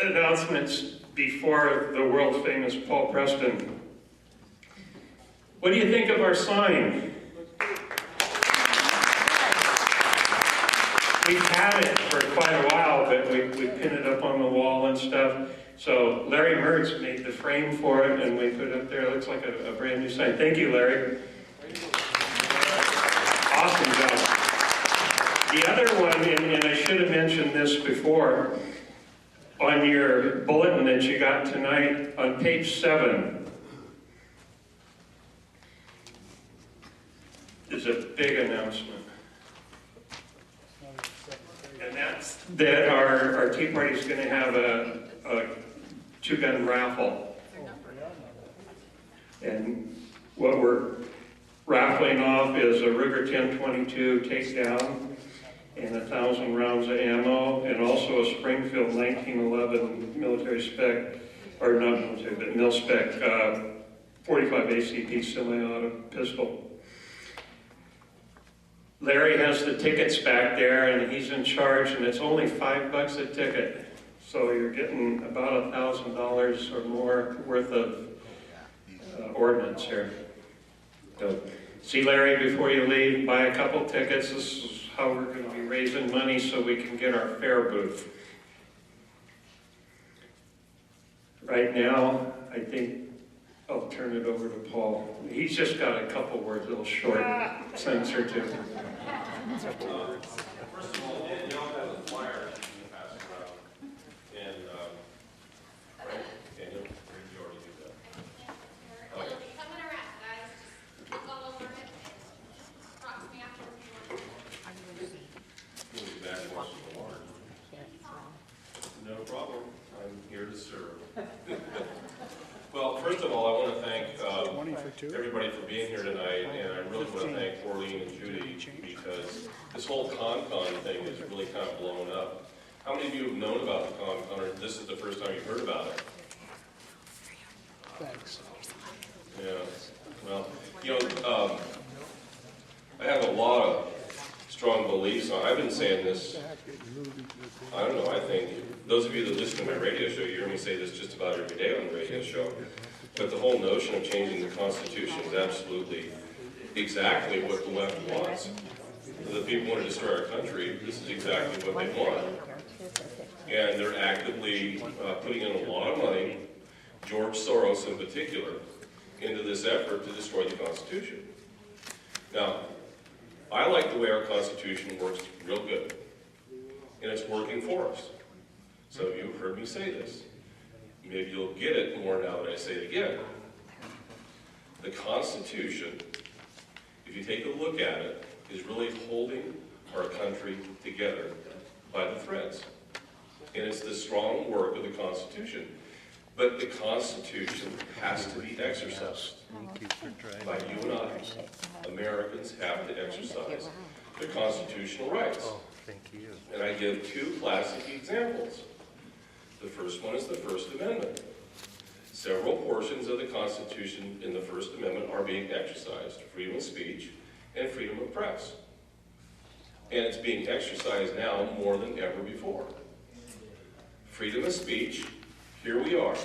announcements before the world famous Paul Preston. What do you think of our sign? We've had it for quite a while, but we pinned it up on the wall and stuff. So Larry Mertz made the frame for it, and we put it up there. It looks like a brand new sign. Thank you, Larry. Awesome job. The other one, and I should have mentioned this before, on your bulletin that you got tonight, on page 7, is a big announcement. And that's that our Tea Party is going to have a two-gun raffle. And what we're raffling off is a Ruger 1022 takedown and 1,000 rounds of ammo, and also a Springfield 1911 military spec, or not military, but mil spec 45 ACP semi-auto pistol. Larry has the tickets back there, and he's in charge, and it's only $5 a ticket. So you're getting about $1,000 or more worth of ordnance here. So see Larry before you leave, buy a couple tickets. This is how we're going to be raising money so we can get our fair booth. Right now, I think I'll turn it over to Paul. He's just got a couple words, a little short sentence or two. First of all, y'all have a flyer you pass around, and right, Daniel, or did you already do that? It'll be coming around, guys. Just look all over it and talk to me afterwards if you want. We'll be back once in a while. No problem. I'm here to serve. Well, first of all, I want to thank everybody for being here tonight, and I really want to thank Orlean and Judy, because this whole ConCon thing is really kind of blown up. How many of you have known about the ConCon, or this is the first time you've heard about it? Thanks. Yeah, well, you know, I have a lot of strong beliefs on, I've been saying this, I don't know, I think, those of you that listen to my radio show, you hear me say this just about every day on the radio show, but the whole notion of changing the Constitution is absolutely exactly what the left wants. The people want to destroy our country, this is exactly what they want. And they're actively putting in a lot of money, George Soros in particular, into this effort to destroy the Constitution. Now, I like the way our Constitution works real good, and it's working for us. So you've heard me say this. Maybe you'll get it more now that I say it again. The Constitution, if you take a look at it, is really holding our country together by the threads. And it's the strong work of the Constitution. But the Constitution has to be exercised by you and I. Americans have to exercise their constitutional rights. And I give two classic examples. The first one is the First Amendment. Several portions of the Constitution in the First Amendment are being exercised: freedom of speech and freedom of press. And it's being exercised now more than ever before. Freedom of speech, here we are.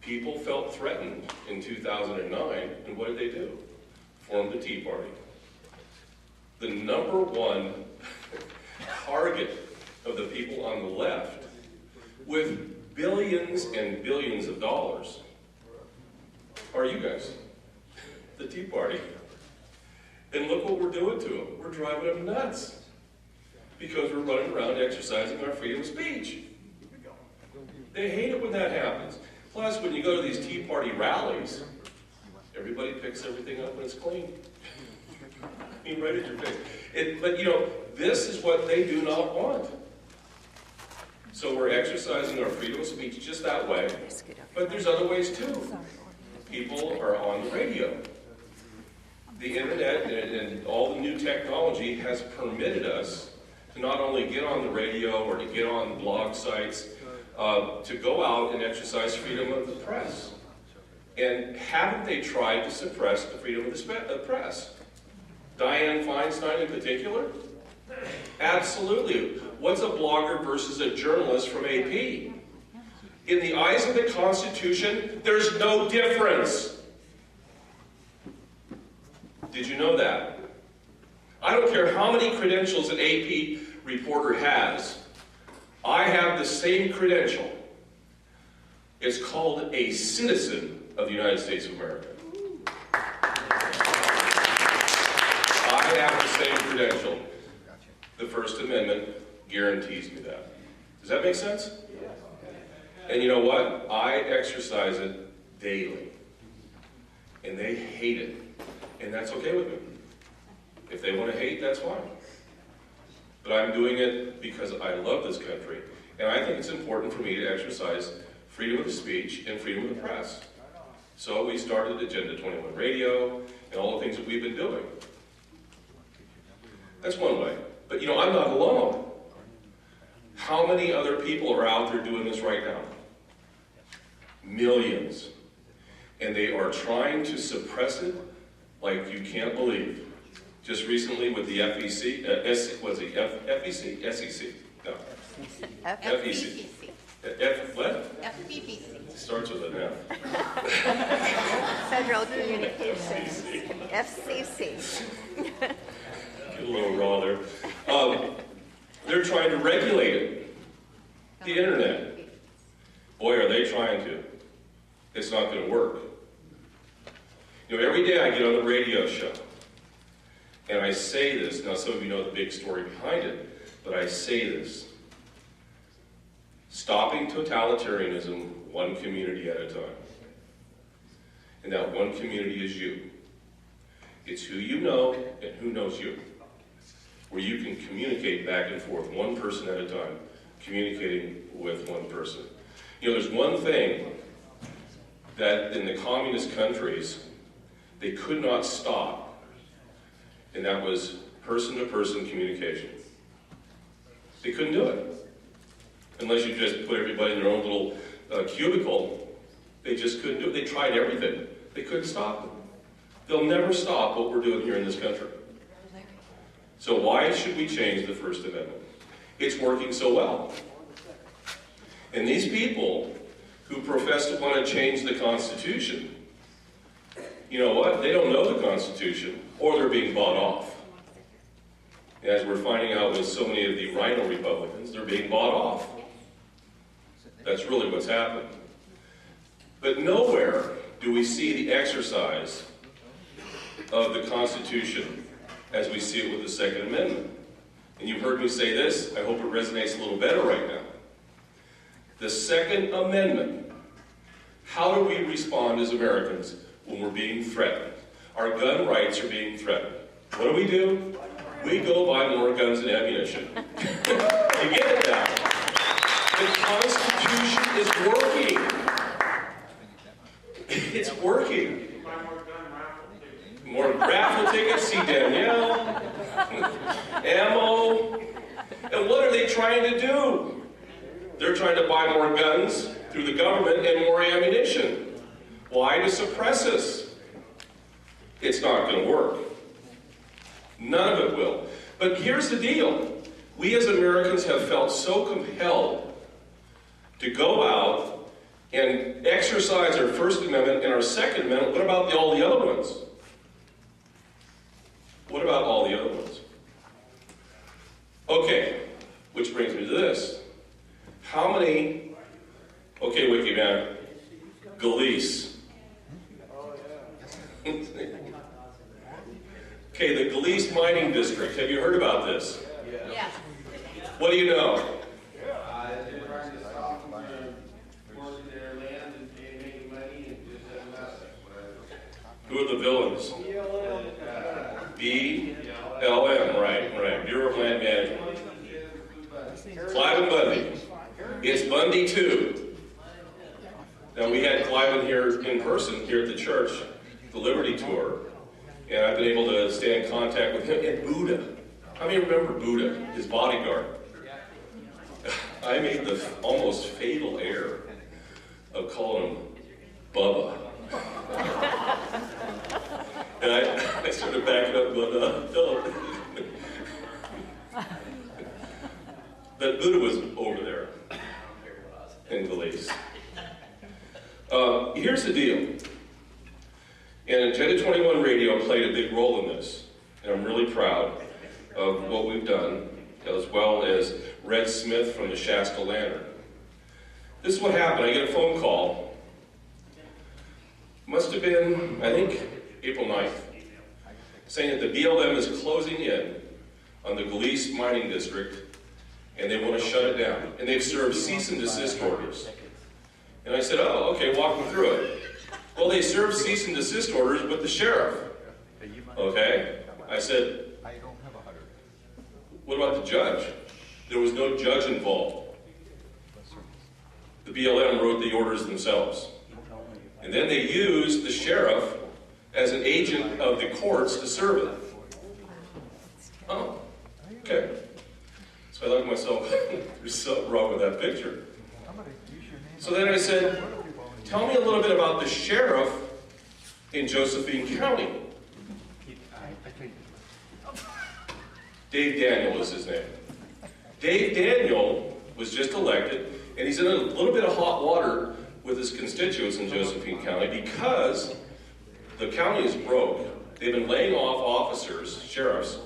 People felt threatened in 2009, and what did they do? Formed the Tea Party. The number one target of the people on the left, with billions and billions of dollars, are you guys, the Tea Party. And look what we're doing to them. We're driving them nuts because we're running around exercising our freedom of speech. They hate it when that happens. Plus, when you go to these Tea Party rallies, everybody picks everything up and it's clean. I mean, right at your face. But you know, this is what they do not want. So we're exercising our freedom of speech just that way, but there's other ways too. People are on the radio. The internet and all the new technology has permitted us to not only get on the radio or to get on blog sites, to go out and exercise freedom of the press. And haven't they tried to suppress the freedom of the press? Dianne Feinstein in particular? Absolutely. What's a blogger versus a journalist from AP? In the eyes of the Constitution, there's no difference. Did you know that? I don't care how many credentials an AP reporter has. I have the same credential. It's called a citizen of the United States of America. I have the same credential. The First Amendment guarantees me that. Does that make sense? And you know what? I exercise it daily. And they hate it. And that's okay with me. If they want to hate, that's fine. But I'm doing it because I love this country. And I think it's important for me to exercise freedom of speech and freedom of the press. So we started Agenda 21 Radio and all the things that we've been doing. That's one way. But you know, I'm not alone. How many other people are out there doing this right now? Millions. And they are trying to suppress it like you can't believe. Just recently with the FEC, FEC? SEC? No. FEC. What? FBBC. It starts with an F. Federal Communications. FCC. Get a little raw there. They're trying to regulate it. The internet. Boy, are they trying to. It's not going to work. You know, every day I get on the radio show, and I say this. Now, some of you know the big story behind it, but I say this. Stopping totalitarianism one community at a time. And that one community is you. It's who you know and who knows you. Where you can communicate back and forth, one person at a time, communicating with one person. You know, there's one thing that in the communist countries, they could not stop, and that was person-to-person communication. They couldn't do it. Unless you just put everybody in their own little cubicle, they just couldn't do it. They tried everything. They couldn't stop it. They'll never stop what we're doing here in this country. So why should we change the First Amendment? It's working so well. And these people who profess to want to change the Constitution, you know what? They don't know the Constitution, or they're being bought off. As we're finding out with so many of the rhino Republicans, they're being bought off. That's really what's happened. But nowhere do we see the exercise of the Constitution as we see it with the Second Amendment. And you've heard me say this, I hope it resonates a little better right now. The Second Amendment, how do we respond as Americans when we're being threatened? Our gun rights are being threatened. What do? We go buy more guns and ammunition. You get it now. The Constitution is working. It's working. More raffle tickets, see Danielle, ammo. And what are they trying to do? They're trying to buy more guns through the government and more ammunition. Why? To suppress us. It's not going to work. None of it will. But here's the deal. We as Americans have felt so compelled to go out and exercise our First Amendment and our Second Amendment. What about all the other ones? What about all the other ones? Okay, which brings me to this. How many, okay, Wiki Man, Galeese. Okay, the Galeese Mining District. Have you heard about this? Yeah. What do you know? They're trying to stop them from working their land and making money and just nothing. Who are the villains? BLM, right. Bureau of Land Management. Clive and Bundy. It's Bundy 2. Now, we had Clive in here in person, here at the church, the Liberty Tour, and I've been able to stay in contact with him and Buddha. How many remember Buddha, his bodyguard? I made the almost fatal error of calling him Bubba. And I started backing up and going, no. But Buddha was over there in Belize. Here's the deal. And Agenda 21 Radio played a big role in this. And I'm really proud of what we've done, as well as Red Smith from the Shasta Lantern. This is what happened. I get a phone call. Must have been, I think, April 9th, saying that the BLM is closing in on the Galeese mining district, and they want to shut it down. And they've served cease and desist orders. And I said, oh, okay, walk me through it. Well, they served cease and desist orders with the sheriff. Okay? I said, what about the judge? There was no judge involved. The BLM wrote the orders themselves. And then they used the sheriff as an agent of the courts to serve it. Oh, okay. So I thought to myself, there's something wrong with that picture. So then I said, tell me a little bit about the sheriff in Josephine County. Dave Daniel is his name. Dave Daniel was just elected, and he's in a little bit of hot water with his constituents in Josephine County because the county is broke. They've been laying off officers, sheriffs,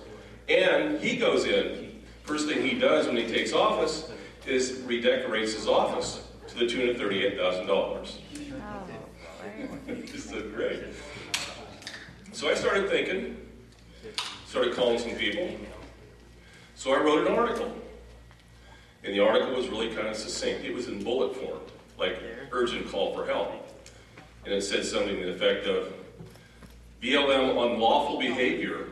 and he goes in. First thing he does when he takes office is redecorates his office to the tune of $38,000. It's so great. So I started thinking, started calling some people. So I wrote an article. And the article was really kind of succinct. It was in bullet form, like urgent call for help. And it said something to the effect of, BLM unlawful behavior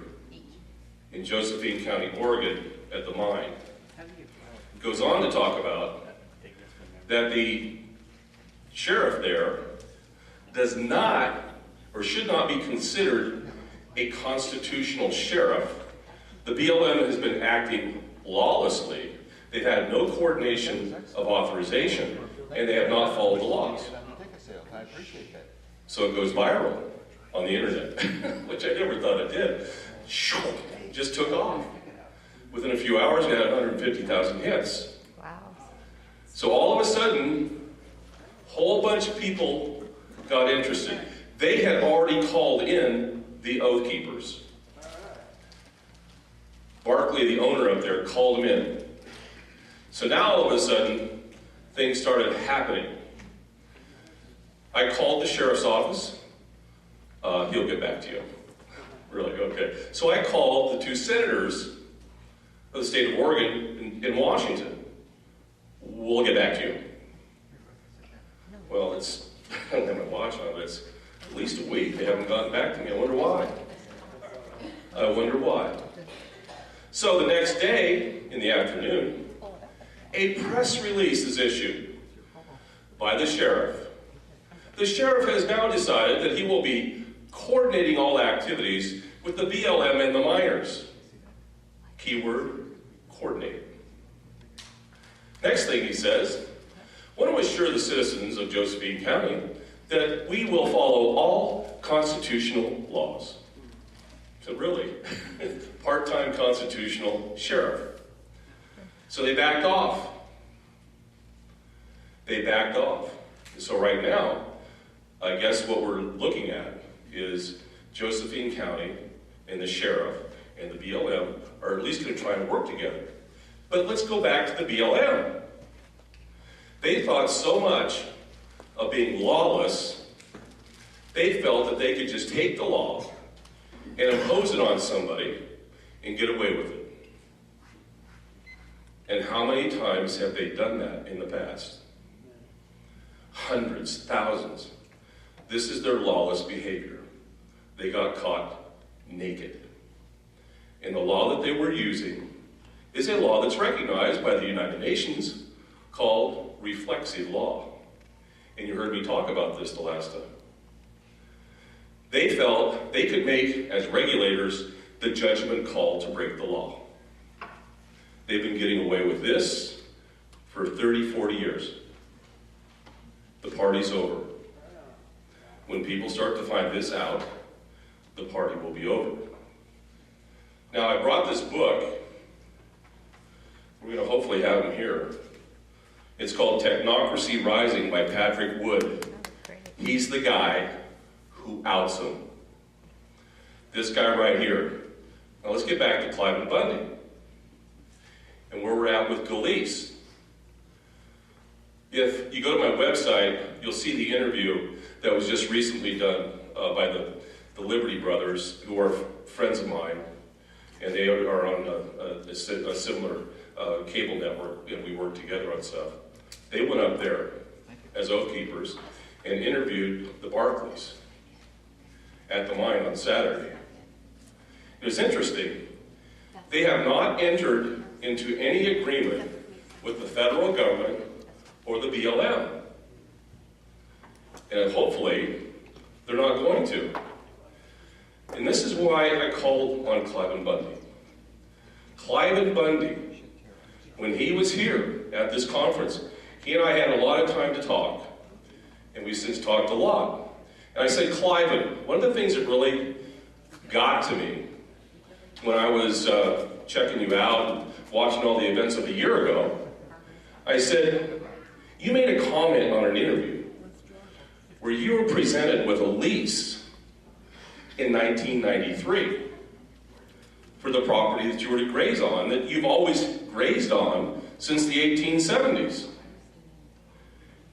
in Josephine County, Oregon at the mine. It goes on to talk about that the sheriff there does not or should not be considered a constitutional sheriff. The BLM has been acting lawlessly. They've had no coordination of authorization, and they have not followed the laws. So it goes viral on the internet, which I never thought it did. Just took off. Within a few hours, we had 150,000 hits. Wow. So all of a sudden, a whole bunch of people got interested. They had already called in the Oath Keepers. Barkley, the owner up there, called them in. So now all of a sudden, things started happening. I called the sheriff's office. He'll get back to you. Really? Okay. So I called the two senators of the state of Oregon in Washington. We'll get back to you. Well, it's, I don't have my watch on, but it's at least a week. They haven't gotten back to me. I wonder why. I wonder why. So the next day, in the afternoon, a press release is issued by the sheriff. The sheriff has now decided that he will be coordinating all activities with the BLM and the miners. Keyword, coordinate. Next thing he says, I want to assure the citizens of Josephine County that we will follow all constitutional laws. So really, part-time constitutional sheriff. So they backed off. They backed off. So right now, I guess what we're looking at is Josephine County and the sheriff and the BLM are at least going to try and work together. But let's go back to the BLM. They thought so much of being lawless, they felt that they could just take the law and impose it on somebody and get away with it. And how many times have they done that in the past? Hundreds, thousands. This is their lawless behavior. They got caught naked. And the law that they were using is a law that's recognized by the United Nations called reflexive law. And you heard me talk about this the last time. They felt they could make, as regulators, the judgment call to break the law. They've been getting away with this for 30, 40 years. The party's over. When people start to find this out, the party will be over. Now, I brought this book. We're going to hopefully have him here. It's called Technocracy Rising by Patrick Wood. He's the guy who outs them. This guy right here. Now let's get back to Clive and Bundy and where we're at with Gleese. If you go to my website, you'll see the interview that was just recently done by the Liberty Brothers, who are friends of mine, and they are on a similar cable network, and we work together on stuff. They went up there as oath keepers and interviewed the Barclays at the mine on Saturday. It was interesting. They have not entered into any agreement with the federal government or the BLM. And hopefully, they're not going to. And this is why I called on Clive and Bundy. Clive and Bundy, when he was here at this conference, he and I had a lot of time to talk, and we've since talked a lot. And I said, Clive, one of the things that really got to me when I was checking you out and watching all the events of a year ago, I said, you made a comment on an interview where you were presented with a lease in 1993 for the property that you were to graze on, that you've always grazed on since the 1870s.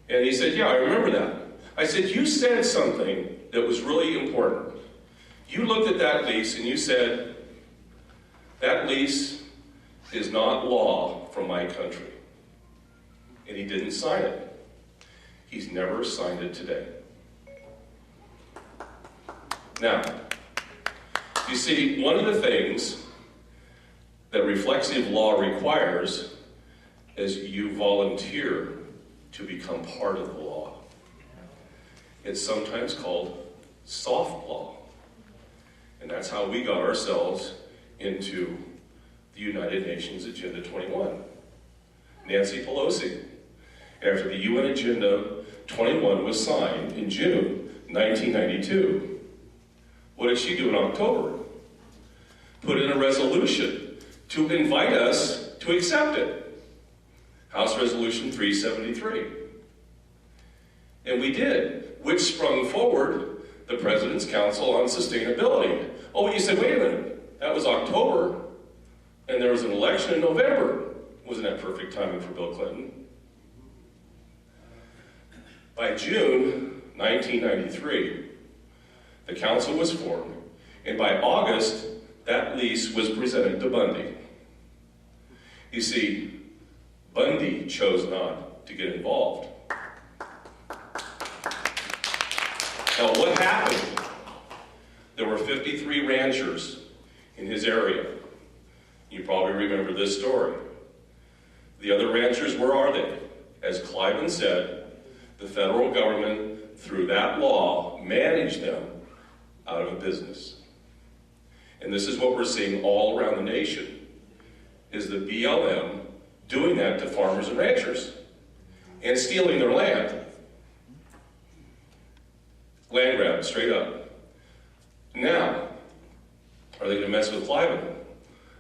And he said, yeah, I remember that. I said, you said something that was really important. You looked at that lease and you said, that lease is not law from my country. And he didn't sign it. He's never signed it today. Now, you see, one of the things that reflexive law requires is you volunteer to become part of the law. It's sometimes called soft law. And that's how we got ourselves into the United Nations Agenda 21. Nancy Pelosi, after the UN Agenda 21 was signed in June 1992, what did she do in October? Put in a resolution to invite us to accept it. House Resolution 373. And we did, which sprung forward the President's Council on Sustainability. Oh, but you said, wait a minute, that was October, and there was an election in November. Wasn't that perfect timing for Bill Clinton? By June 1993, the council was formed, and by August, that lease was presented to Bundy. You see, Bundy chose not to get involved. Now, what happened? There were 53 ranchers in his area. You probably remember this story. The other ranchers, where are they? As Cliven said, the federal government, through that law, managed them out of business. And this is what we're seeing all around the nation, is the BLM doing that to farmers and ranchers and stealing their land. Land grab, straight up. Now, are they going to mess with Cliven?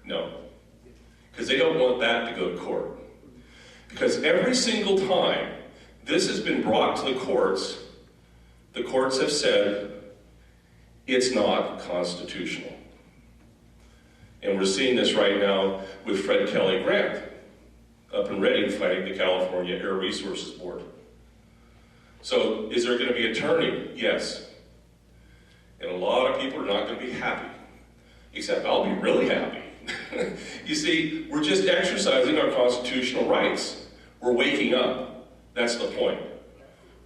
No. Because they don't want that to go to court. Because every single time this has been brought to the courts have said it's not constitutional. And we're seeing this right now with Fred Kelly Grant up in Reading fighting the California Air Resources Board. So is there going to be a turning? Yes. And a lot of people are not going to be happy. Except I'll be really happy. You see, we're just exercising our constitutional rights. We're waking up. That's the point.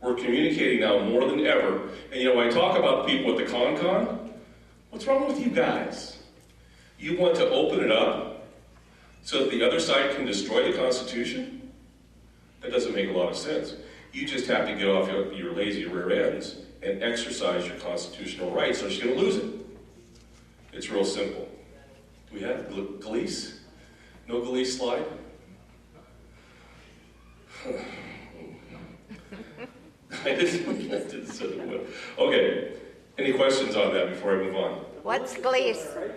We're communicating now more than ever. And you know, I talk about people with the con. What's wrong with you guys? You want to open it up so that the other side can destroy the Constitution? That doesn't make a lot of sense. You just have to get off your lazy rear ends and exercise your constitutional rights, or you're going to lose it. It's real simple. Do we have Gleese? No Gleese slide? I didn't say it would. Okay, any questions on that before I move on? What's Gleese?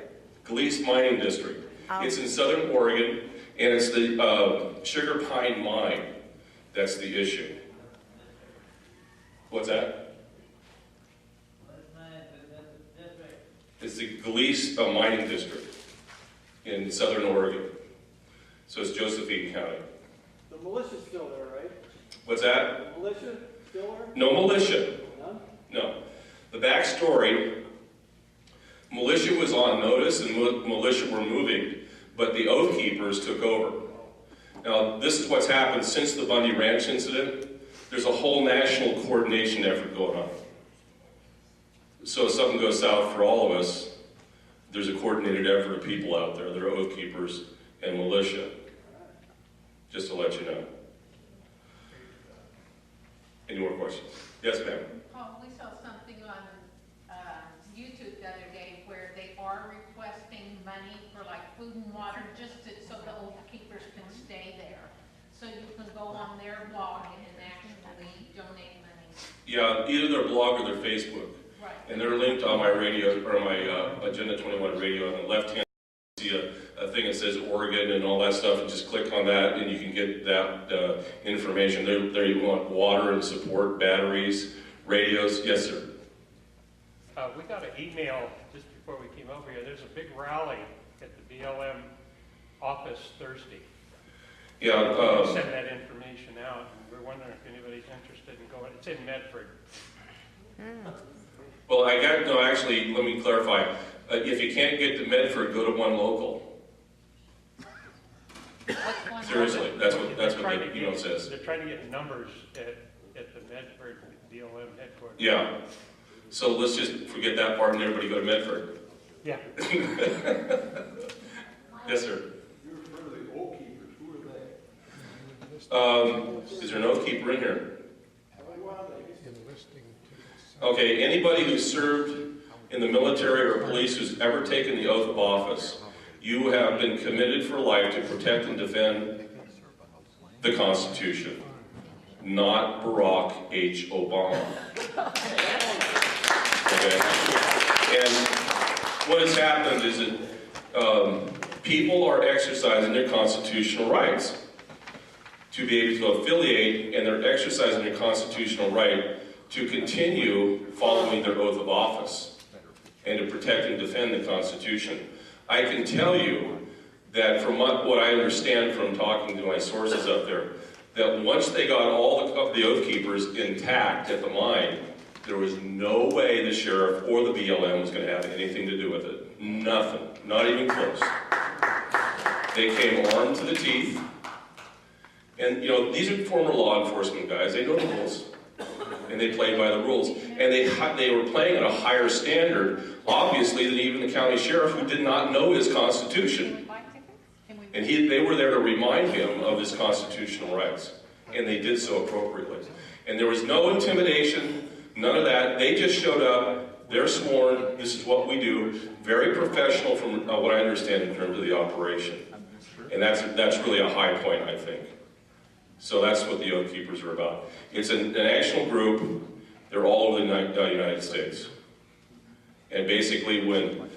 Gleese Mining District. Oh. It's in southern Oregon, and it's the sugar pine mine. That's the issue. What's that? It's the Gleese Mining District in southern Oregon. So it's Josephine County. The militia's still there, right? What's that? The militia still there? No militia. None? No. The backstory, militia was on notice and militia were moving, but the Oath Keepers took over. Now, this is what's happened since the Bundy Ranch incident. There's a whole national coordination effort going on. So if something goes south for all of us, there's a coordinated effort of people out there that are Oath Keepers and militia. Just to let you know. Any more questions? Yes, ma'am. Oh, we saw something on YouTube the other day where they are requesting money for like food and water so the Oath Keepers can stay there. So you can go on their blog and actually donate money. Yeah, either their blog or their Facebook. Right. And they're linked on my radio, or my Agenda 21 radio. On the left hand, you see a thing that says Oregon and all that stuff, and just click on that and you can get that information. There you want water and support, batteries, radios. Yes, sir. We got an email just before we came over here. There's a big rally at the BLM office Thursday. Yeah. Send that information out. And we're wondering if anybody's interested in going. It's in Medford. Well, actually, let me clarify. If you can't get to Medford, go to one local. What's one? Seriously, that's what They're the trying to email get- says. They're trying to get numbers at the Medford BLM headquarters. Yeah. So let's just forget that part and everybody go to Medford. Yeah. Yes, sir. You refer to the Oath Keepers, who are they? Is there an Oath Keeper in here? Well, Okay, anybody who served in the military or police who's ever taken the oath of office, you have been committed for life to protect and defend the Constitution, not Barack H. Obama. Okay? And what has happened is that people are exercising their constitutional rights to be able to affiliate, and they're exercising their constitutional right to continue following their oath of office and to protect and defend the Constitution. I can tell you that from what I understand from talking to my sources up there, that once they got all the Oath Keepers intact at the mine, there was no way the sheriff or the BLM was going to have anything to do with it. Nothing. Not even close. They came armed to the teeth. And, you know, these are former law enforcement guys. They know the rules. And they played by the rules. And they were playing at a higher standard, obviously, than even the county sheriff, who did not know his Constitution. And they were there to remind him of his constitutional rights. And they did so appropriately. And there was no intimidation, none of that. They just showed up. They're sworn. This is what we do. Very professional from what I understand in terms of the operation. And that's really a high point, I think. So that's what the Oath Keepers are about. It's a national group. They're all over the United States. And basically when,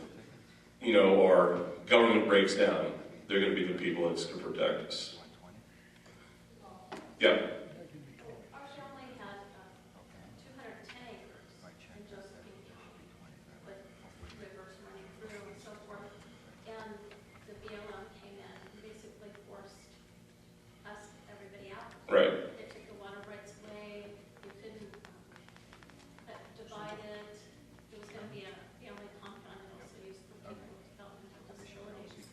you know, our government breaks down, they're going to be the people that's going to protect us. Yeah? Our family had 210 acres in Josephine County with rivers running through and so forth. And the BLM came in and basically forced us, everybody out. Right. They took the water rights away. You couldn't divide it. It was going to be a family compound and also used for people with developmental disabilities.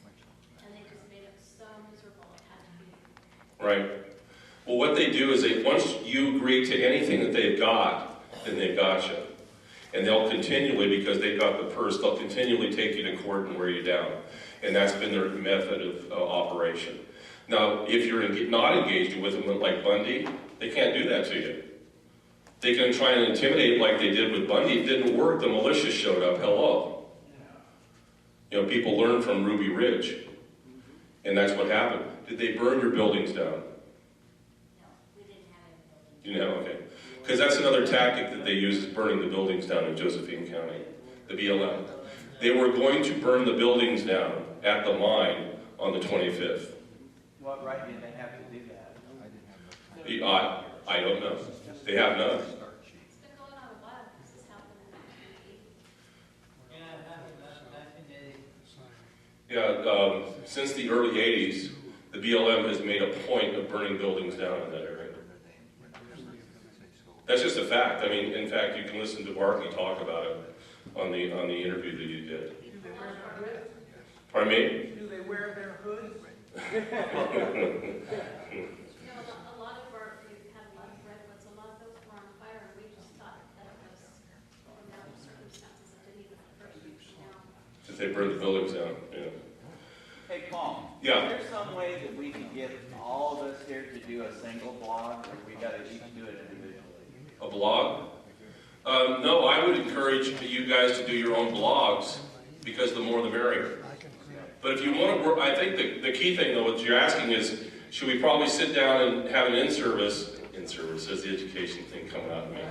And they just made it so miserable it had to be. Right. Well, what they do is once you agree to anything that they've got, then they've got you. And they'll continually, because they've got the purse, they'll continually take you to court and wear you down. And that's been their method of operation. Now, if you're not engaged with them like Bundy, they can't do that to you. They can try and intimidate like they did with Bundy. It didn't work. The militia showed up. Hello. You know, people learn from Ruby Ridge. And that's what happened. Did they burn your buildings down? You know, okay. Because that's another tactic that they use, is burning the buildings down in Josephine County, the BLM. They were going to burn the buildings down at the mine on the 25th. What right did they have to do that? I don't know. They have none. It's been going on a while. This has happened in 1980. Yeah, since the early 80s, the BLM has made a point of burning buildings down in that area. That's just a fact. I mean, in fact, you can listen to Barkley talk about it on the interview that you did. Do they wear their hoods? Pardon me? Do they wear their hoods? A lot of our, we've had a lot of redwoods, a lot of those were on fire, and we just thought that it was, in other circumstances, it didn't even occur to us now. That they burned the buildings down, yeah. Hey, Paul. Yeah. Is there some way that we can get all of us here to do a single blog, or we gotta each do it individually? A blog? No, I would encourage you guys to do your own blogs, because the more the merrier. But if you want to work, I think the key thing, though, what you're asking is, should we probably sit down and have an in-service, there's the education thing coming out of me,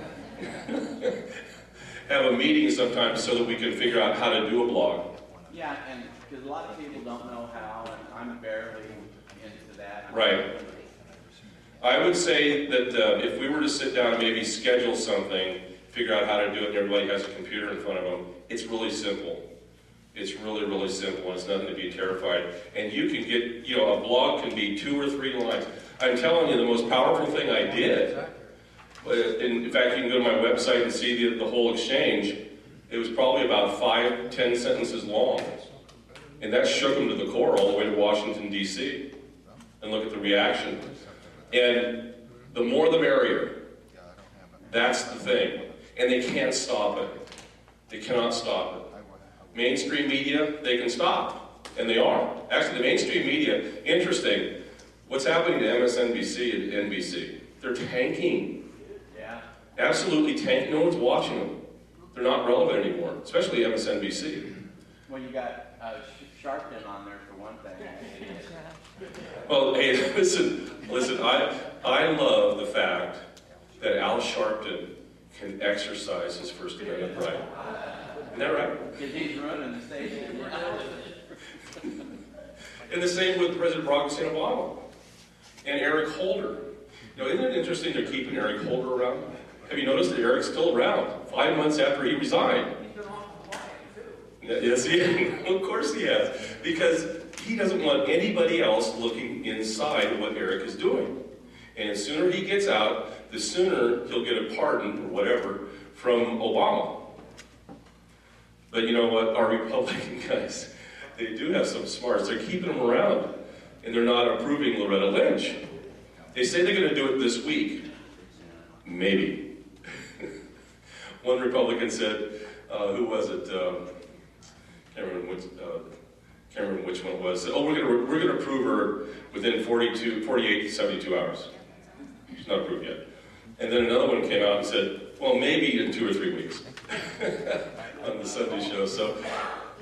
have a meeting sometimes so that we can figure out how to do a blog. Yeah, and because a lot of people don't know how, and I'm barely into that. Right. I would say that if we were to sit down and maybe schedule something, figure out how to do it, and everybody has a computer in front of them, it's really simple. It's really, really simple, and it's nothing to be terrified. And you can get, a blog can be 2 or 3 lines. I'm telling you, the most powerful thing I did, in fact, you can go to my website and see the whole exchange. It was probably about 5, 10 sentences long. And that shook them to the core all the way to Washington, D.C. And look at the reaction. And the more the merrier. That's the thing. And they can't stop it. They cannot stop it. Mainstream media, they can stop. And they are. Actually, the mainstream media, interesting. What's happening to MSNBC and NBC? They're tanking. Yeah. Absolutely tanking. No one's watching them. They're not relevant anymore, especially MSNBC. Well, you got Sharpton on there for one thing. Well, hey, listen, I love the fact that Al Sharpton can exercise his First Amendment right. Isn't that right? Because he's running the station. And the same with President Barack Hussein Obama and Eric Holder. Isn't it interesting they're keeping Eric Holder around? Have you noticed that Eric's still around 5 months after he resigned? He's been awful quiet, too. Yes, he has. Of course he has. Because he doesn't want anybody else looking inside what Eric is doing. And the sooner he gets out, the sooner he'll get a pardon or whatever from Obama. But you know what? Our Republican guys, they do have some smarts. They're keeping them around. And they're not approving Loretta Lynch. They say they're going to do it this week. Maybe. One Republican said, who was it? Can't remember which one it was. Said, we're going to approve her within 48 to 72 hours. She's not approved yet. And then another one came out and said, well, maybe in 2 or 3 weeks on the Sunday show. So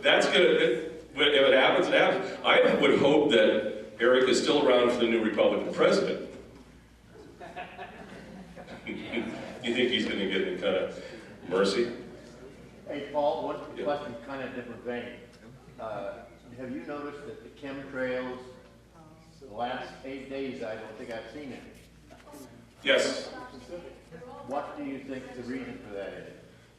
that's going to, if it happens, it happens. I would hope that Eric is still around for the new Republican president. You think he's going to get any kind of mercy? Hey, Paul, one question, kind of different vein. Have you noticed that the chemtrails, the last 8 days, I don't think I've seen it. Yes. What do you think the reason for that is?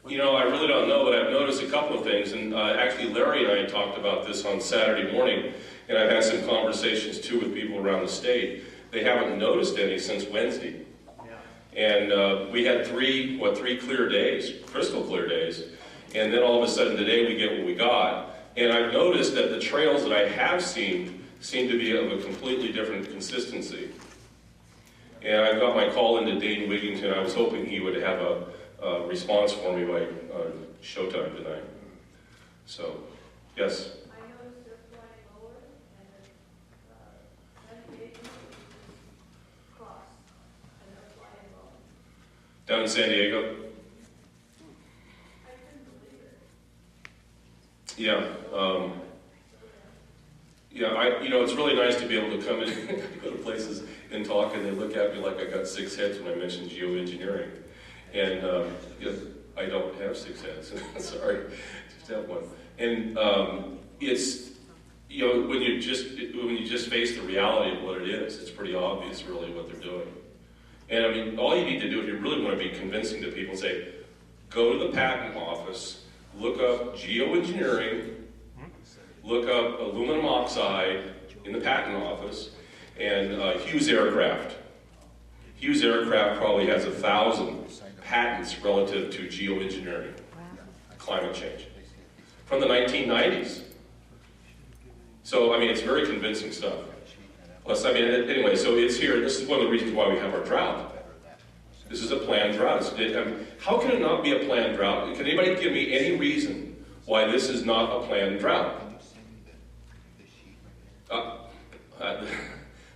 I really don't know, but I've noticed a couple of things. And actually, Larry and I talked about this on Saturday morning, and I've had some conversations, too, with people around the state. They haven't noticed any since Wednesday. And we had three clear days, crystal clear days. And then all of a sudden today we get what we got. And I've noticed that the trails that I have seen seem to be of a completely different consistency. And I've got my call into Dane Wigington. I was hoping he would have a response for me by showtime tonight. So, yes? I noticed they're flying lower and cross, and they're flying low. Down in San Diego? I couldn't believe it. Yeah. It's really nice to be able to come in and go to places and talk, and they look at me like I got 6 heads when I mentioned geoengineering. And I don't have 6 heads. Sorry, just have one. And it's when you just face the reality of what it is, it's pretty obvious really what they're doing. And I mean, all you need to do if you really want to be convincing to people, say, go to the patent office, look up geoengineering, look up aluminum oxide in the patent office and Hughes Aircraft. Hughes Aircraft probably has 1,000 patents relative to geoengineering, climate change, from the 1990s. So, I mean, it's very convincing stuff. Plus, I mean, anyway, so it's here. This is one of the reasons why we have our drought. This is a planned drought. How can it not be a planned drought? Can anybody give me any reason why this is not a planned drought?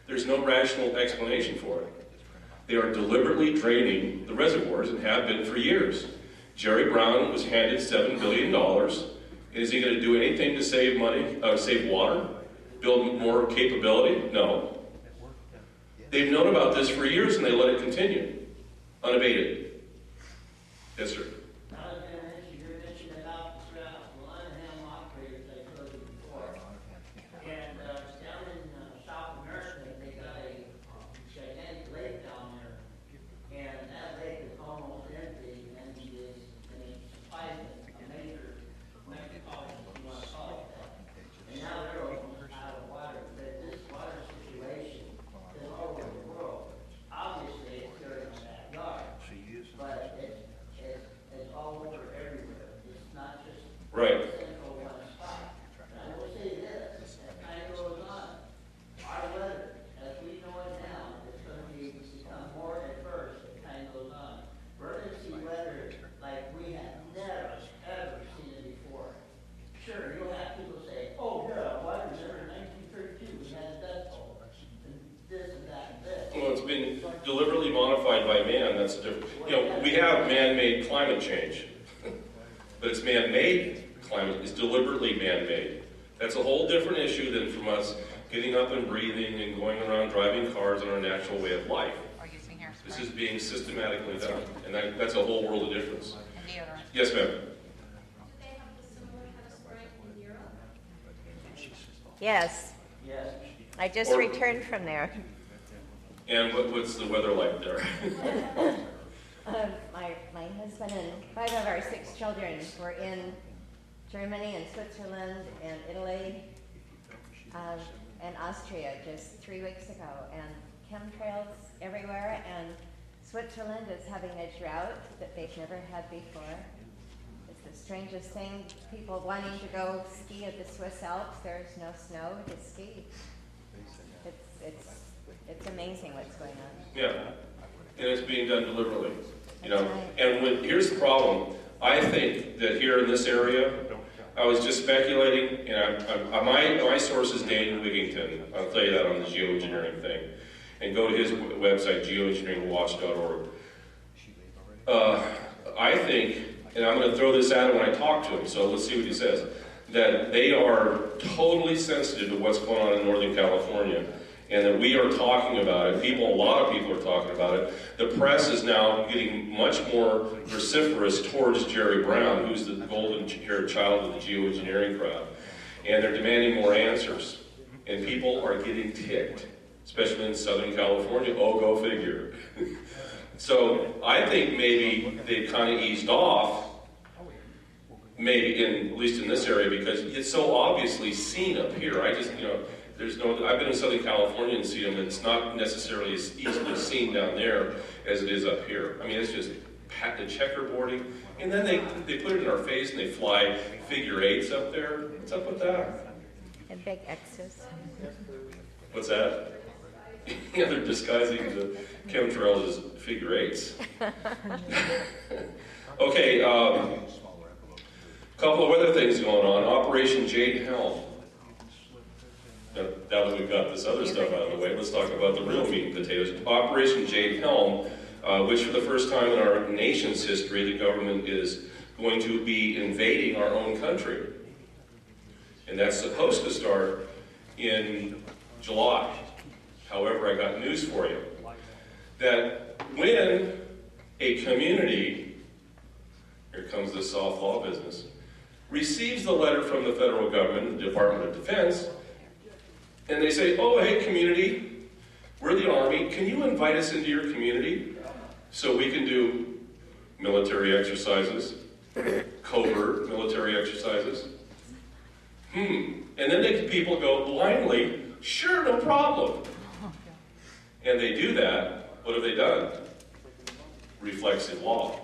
There's no rational explanation for it. They are deliberately draining the reservoirs and have been for years. Jerry Brown was handed $7 billion. Is he going to do anything to save money, save water, build more capability? No. They've known about this for years and they let it continue, unabated. Yes, sir. I was going to mention, you're mentioning about the London operators I told you before. And down in South America, they got a gigantic lake down there. And that lake is almost empty and it supplies a major metropolitan, if you want to call it that. And now they're almost out of water. But this water situation is all over the world. Obviously, it's here in my backyard. But it's all over everywhere. It's not just Right. central one spot. And I will say this, as time goes on, our weather, as we know it now, is going to become more adverse as time goes on. We're going to see weather like we have never, ever seen it before. Sure, you'll have people say, oh, yeah, why was there in 1932 we had a dust bowl, and this and that and this. Well, it's been deliberately modified by man. That's a different. You know, we have man-made climate change, but it's man-made climate. It's deliberately man-made. That's a whole different issue than from us getting up and breathing and going around driving cars in our natural way of life. This is being systematically done, and that's a whole world of difference. Yes, ma'am. Do they have the similar kind of spray in Europe? Yes, Yes. I just Or- returned from there. And what's the weather like there? My husband and 5 of our 6 children were in Germany and Switzerland and Italy and Austria just 3 weeks ago. And chemtrails everywhere, and Switzerland is having a drought that they've never had before. It's the strangest thing. People wanting to go ski at the Swiss Alps, there's no snow to ski. It's amazing what's going on. Yeah, and it's being done deliberately. You know, That's right. and here's the problem. I think that here in this area, I was just speculating, and my source is Daniel Wigington. I'll tell you that on the geoengineering thing. And go to his website, geoengineeringwatch.org. I think, and I'm going to throw this at him when I talk to him, so let's see what he says, that they are totally sensitive to what's going on in Northern California, and that we are talking about it. A lot of people are talking about it. The press is now getting much more vociferous towards Jerry Brown, who's the golden-haired child of the geoengineering crowd, and they're demanding more answers. And people are getting ticked, especially in Southern California. Oh, go figure. So I think maybe they've kind of eased off, maybe at least in this area, because it's so obviously seen up here. I've been in Southern California and seen them, and it's not necessarily as easily seen down there as it is up here. I mean, it's just the checkerboarding, and then they put it in our face and they fly figure 8s up there. What's up with that? And big X's. What's that? Yeah, they're disguising the chemtrails as figure 8s. Okay, couple of other things going on. Operation Jade Helm. Now that we've got this other stuff out of the way, let's talk about the real meat and potatoes. Operation Jade Helm, which for the first time in our nation's history, the government is going to be invading our own country. And that's supposed to start in July. However, I got news for you. That when a community, here comes this softball business, receives the letter from the federal government, the Department of Defense, and they say, oh, hey, community, we're the Army. Can you invite us into your community so we can do military exercises, covert military exercises? And then people go blindly, sure, no problem. And they do that. What have they done? Reflexive law.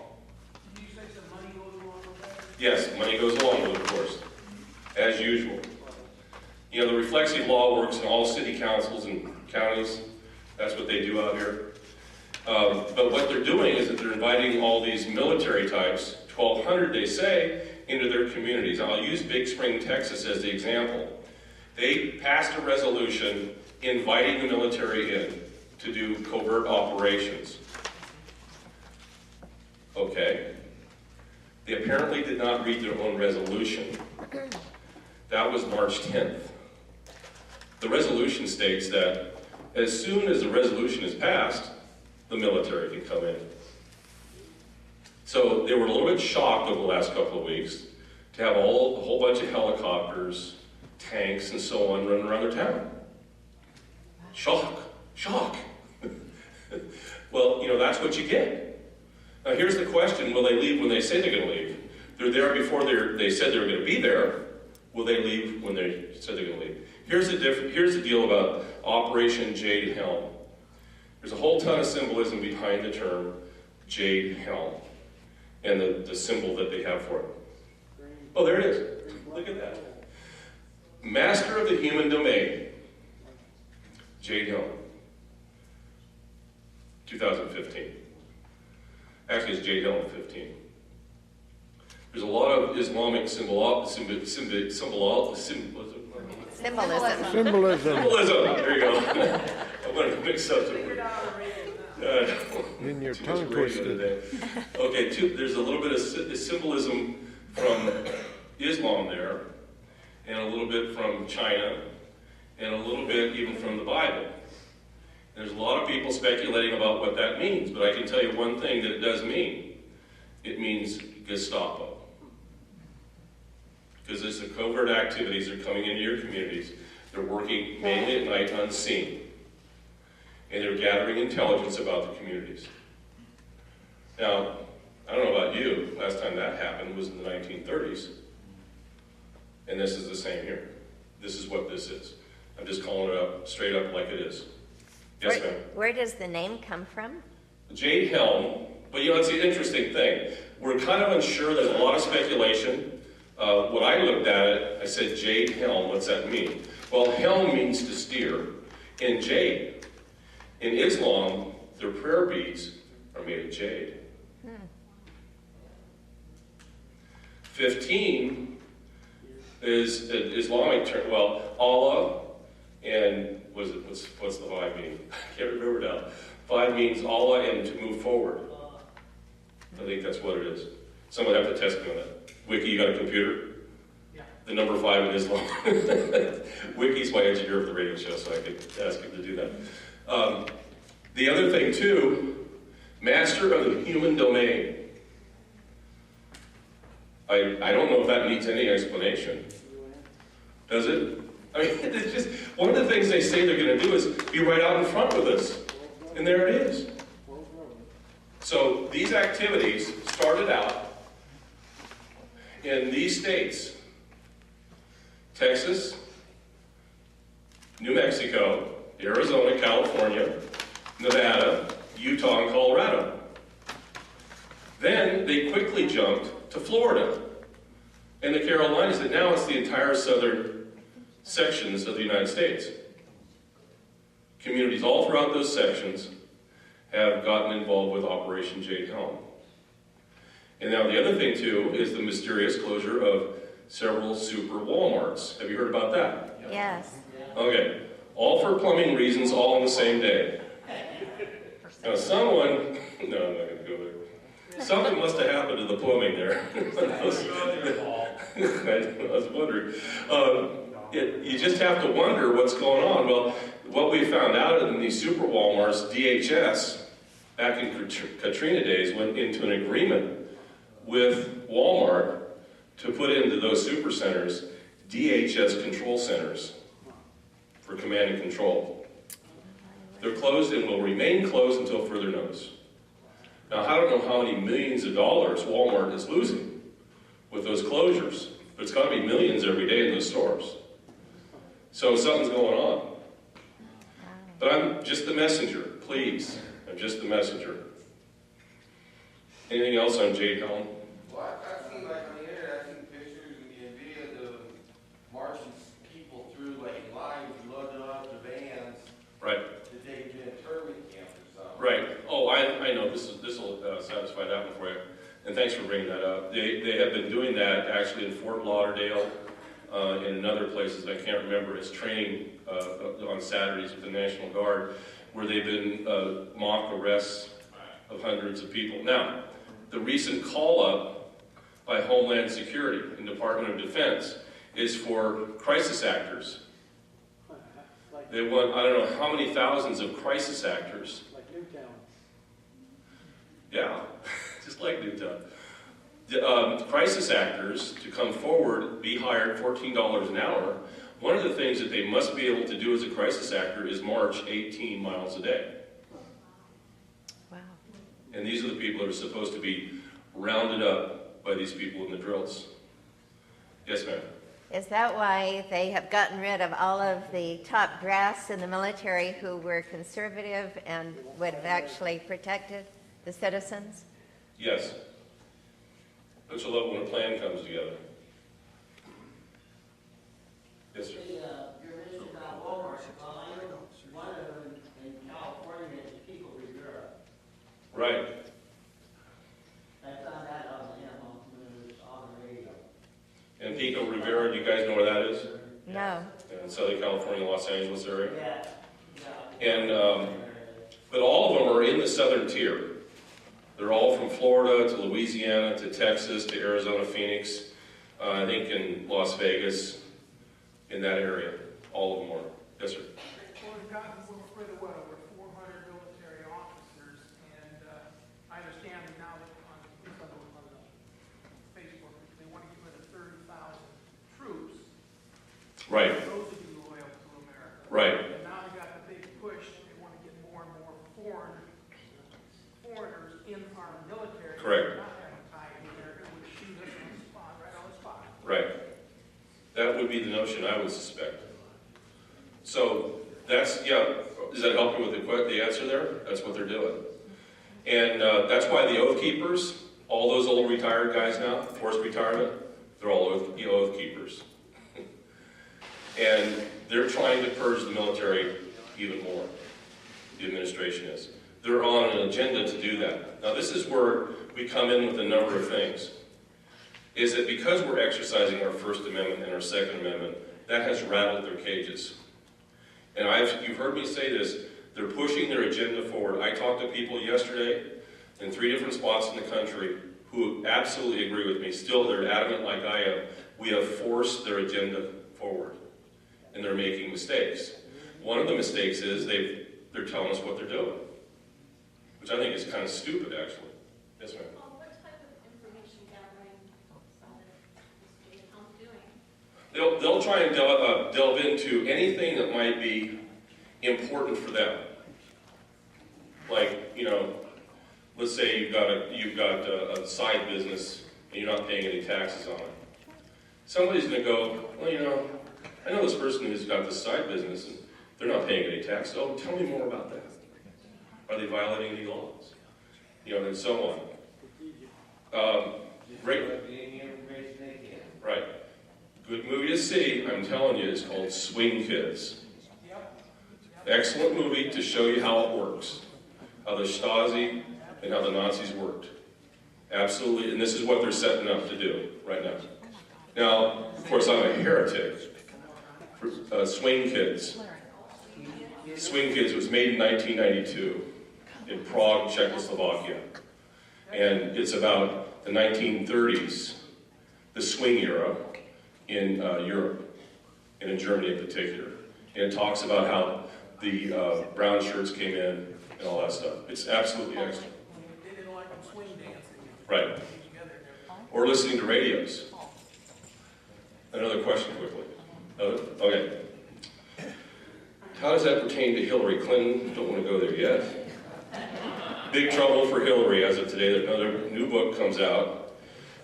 Did you say some money goes along with that? Yes, money goes along with it, of course, as usual. You know, the reflexive law works in all city councils and counties. That's what they do out here. But what they're doing is that they're inviting all these military types, 1,200 they say, into their communities. I'll use Big Spring, Texas as the example. They passed a resolution inviting the military in to do covert operations. Okay. They apparently did not read their own resolution. That was March 10th. The resolution states that as soon as the resolution is passed, the military can come in. So they were a little bit shocked over the last couple of weeks to have a whole bunch of helicopters, tanks, and so on running around their town. Shock. Well, you know, that's what you get. Now here's the question, will they leave when they say they're going to leave? They're there before they said they were going to be there. Will they leave when they said they're going to leave? Here's the deal about Operation Jade Helm. There's a whole ton of symbolism behind the term Jade Helm and the symbol that they have for it. Oh, there it is. Look at that. Master of the human domain. Jade Helm. 2015. Actually, it's Jade Helm 15. There's a lot of Islamic symbolism. There you go. I'm going to mix up some. In your tongue twisted. Okay, there's a little bit of symbolism from Islam there, and a little bit from China, and a little bit even from the Bible. There's a lot of people speculating about what that means, but I can tell you one thing that it does mean. It means Gestapo. Because there's the covert activities that are coming into your communities. They're working mainly at night unseen. And they're gathering intelligence about the communities. Now, I don't know about you, last time that happened was in the 1930s. And this is the same here. This is what this is. I'm just calling it up, straight up like it is. Yes, ma'am? Where does the name come from? Jade Helm, but you know, it's the interesting thing. We're kind of unsure, there's a lot of speculation. When I looked at it, I said, Jade Helm, what's that mean? Well, helm means to steer, and jade. In Islam, their prayer beads are made of jade. 15 is an Islamic term. Well, Allah, and what's the 5 mean? I can't remember now. 5 means Allah and to move forward. I think that's what it is. Someone have to test me on that. Wiki, you got a computer? Yeah. The number 5 in Islam. Wiki's my engineer for the radio show, so I could ask him to do that. The other thing, too, master of the human domain. I don't know if that needs any explanation. Does it? I mean, it's just, one of the things they say they're going to do is be right out in front with us. And there it is. So these activities started out in these states: Texas, New Mexico, Arizona, California, Nevada, Utah, and Colorado. Then they quickly jumped to Florida and the Carolinas, and now it's the entire southern sections of the United States. Communities all throughout those sections have gotten involved with Operation Jade Helm. And now the other thing, too, is the mysterious closure of several super Walmarts. Have you heard about that? Yes. Okay. All for plumbing reasons, all on the same day. Now someone, no, I'm not going to go there. Something must have happened to the plumbing there. I was wondering. You just have to wonder what's going on. Well, what we found out in these super Walmarts, DHS, back in Katrina days, went into an agreement with Walmart to put into those super centers DHS control centers for command and control. They're closed and will remain closed until further notice. Now, I don't know how many millions of dollars Walmart is losing with those closures, but it's got to be millions every day in those stores. So something's going on. But I'm just the messenger, please. I'm just the messenger. Anything else on Jade Helen? Well, I've seen like on the internet, I've seen pictures and videos of marching people through like lines loaded onto vans. Right. To take to internment camp or something. Right. Oh, I know. This will satisfy that one for you. And thanks for bringing that up. They have been doing that actually in Fort Lauderdale and in other places. I can't remember. It's training on Saturdays with the National Guard, where they've been mock arrests of hundreds of people. Now, the recent call-up by Homeland Security and Department of Defense is for crisis actors. They want, I don't know how many thousands of crisis actors. Like Newtown. Yeah, just like Newtown. Crisis actors to come forward, be hired $14 an hour. One of the things that they must be able to do as a crisis actor is march 18 miles a day. Wow. And these are the people that are supposed to be rounded up by these people in the drills. Yes, ma'am. Is that why they have gotten rid of all of the top brass in the military who were conservative and would have actually protected the citizens? Yes. Don't you love when a plan comes together? Yes, sir. Your mention about Walmart, well, I know one of them in California is Pico Rivera. Right. I found that on the news, on the radio. And Pico Rivera, do you guys know where that is? No. In Southern California, Los Angeles area. Yeah. And, but all of them are in the southern tier. They're all from Florida to Louisiana to Texas to Arizona, Phoenix, I think in Las Vegas, in that area. All of them are. Yes, sir. Well, we've gotten rid of what, over 400 military officers, and I understand now that on Facebook, they want to get rid of 30,000 troops. Right. Those would be loyal to America. Right. And now they got the big push, they want to get more and more foreigners in our military. Correct. Not having tie in there, it would shoot us on the spot, right on the spot. Right. That would be the notion I would suspect. So that's, yeah, does that help you with the answer there? That's what they're doing. And that's why the Oath Keepers, all those old retired guys now, forced retirement, they're all Oath Keepers. And they're trying to purge the military even more. The administration is. They're on an agenda to do that. Now this is where we come in with a number of things. Is that because we're exercising our First Amendment and our Second Amendment, that has rattled their cages. And you've heard me say this, they're pushing their agenda forward. I talked to people yesterday in 3 different spots in the country who absolutely agree with me. Still, they're adamant like I am. We have forced their agenda forward, and they're making mistakes. One of the mistakes is they're telling us what they're doing, which I think is kind of stupid, actually. Yes, ma'am. Well, what type of information gathering is doing? They'll try and delve into anything that might be important for them. Like, you know, let's say you've got a side business and you're not paying any taxes on it. Somebody's going to go, well, you know, I know this person who's got this side business and they're not paying any taxes. Oh, tell me more about that. Are they violating any laws? You know, and so on. Great. Right. Good movie to see, I'm telling you, it's called Swing Kids. Excellent movie to show you how it works. How the Stasi and how the Nazis worked. Absolutely, and this is what they're setting up to do right now. Now, of course, I'm a heretic for Swing Kids. Swing Kids was made in 1992 in Prague, Czechoslovakia. And it's about the 1930s, the swing era in Europe, and in Germany in particular. And it talks about how the brown shirts came in and all that stuff. It's absolutely excellent. They didn't like them swing dancing. Right. Or listening to radios. Another question quickly. Okay. How does that pertain to Hillary Clinton? Don't want to go there yet. Big trouble for Hillary as of today. Another new book comes out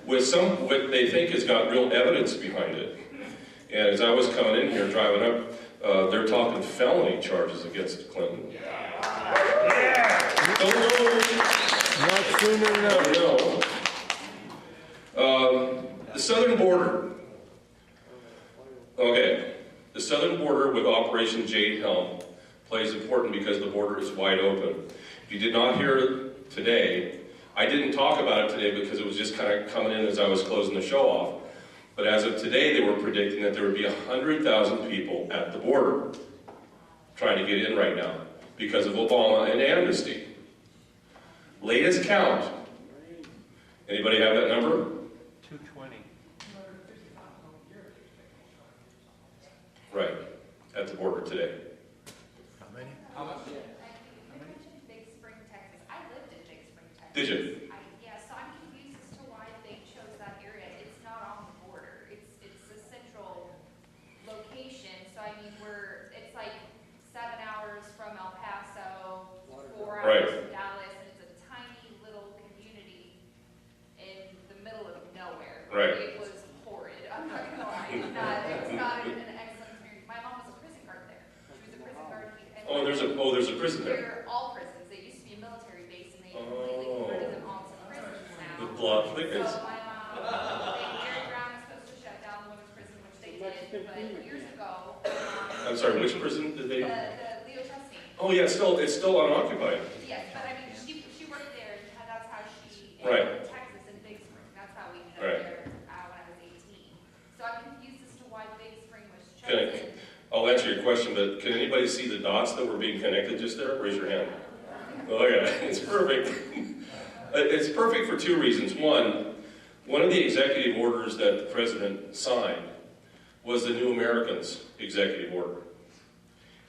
with what they think has got real evidence behind it. And as I was coming in here, driving up, they're talking felony charges against Clinton. Don't know. Not sooner than ever. Don't know. The southern border. Okay. The southern border with Operation Jade Helm plays important because the border is wide open. If you did not hear today, I didn't talk about it today because it was just kind of coming in as I was closing the show off. But as of today, they were predicting that there would be 100,000 people at the border trying to get in right now because of Obama and amnesty. Latest count. Anybody have that number? 220. Right. At the border today. How many? You mentioned Big Spring, Texas. I lived in Big Spring, Texas. Did you? Yeah, so I'm confused as to why they chose that area. It's not on the border. It's a central location. So I mean, it's like 7 hours from El Paso, 4 hours Right. from Dallas, and it's a tiny little community in the middle of nowhere. Right. It was horrid. I'm not gonna lie. It's not an excellent community. My mom was a prison guard there. She was a prison guard. And There's a prison there. they're all prisons. They used to be a military base, and they completely converted them all to prisons now. The blood thickens. So my mom, Jerry Brown was supposed to shut down the women's prison, which they did, but years ago, I'm sorry, which prison did they? the Leo Trustee. Oh yeah, it's still unoccupied. Yes, but I mean, she worked there, and that's how she Right. ended up in Texas in Big Spring. That's how we ended up Right. there when I was 18. So I'm confused as to why Big Spring was Can chosen. I'll answer your question, but can anybody see the dots that were being connected just there? Raise your hand. Oh yeah, it's perfect. It's perfect for two reasons. One of the executive orders that the president signed was the New Americans executive order.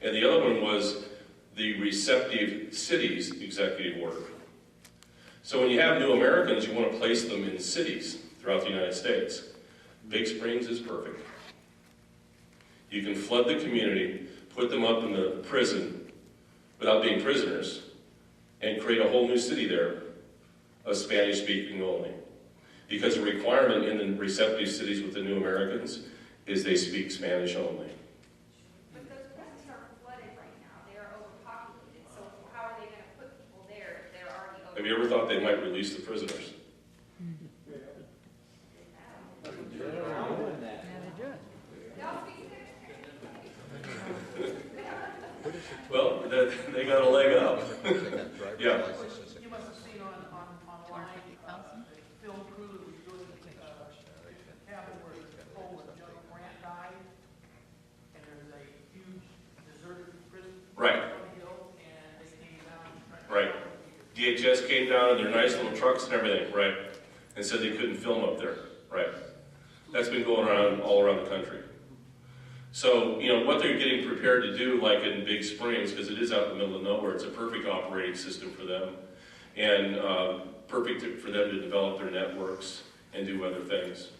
And the other one was the Receptive Cities executive order. So when you have New Americans, you want to place them in cities throughout the United States. Big Springs is perfect. You can flood the community, put them up in the prison without being prisoners, and create a whole new city there of Spanish speaking only. Because the requirement in the receptive cities with the New Americans is they speak Spanish only. But those prisons are flooded right now. They are overpopulated. So how are they going to put people there if they're already overpopulated? Have you ever thought they might release the prisoners? Well, they got a leg up. Yeah. You must have seen online, the film crew that was doing the cabin where Cole and John Grant died, and there's a huge deserted prison. Right. On the hill, and they came down. Right. DHS came down in their nice little trucks and everything, right? And said they couldn't film up there, right? That's been going around all around the country. So, what they're getting prepared to do, like in Big Springs, because it is out in the middle of nowhere, it's a perfect operating system for them, and perfect for them to develop their networks and do other things.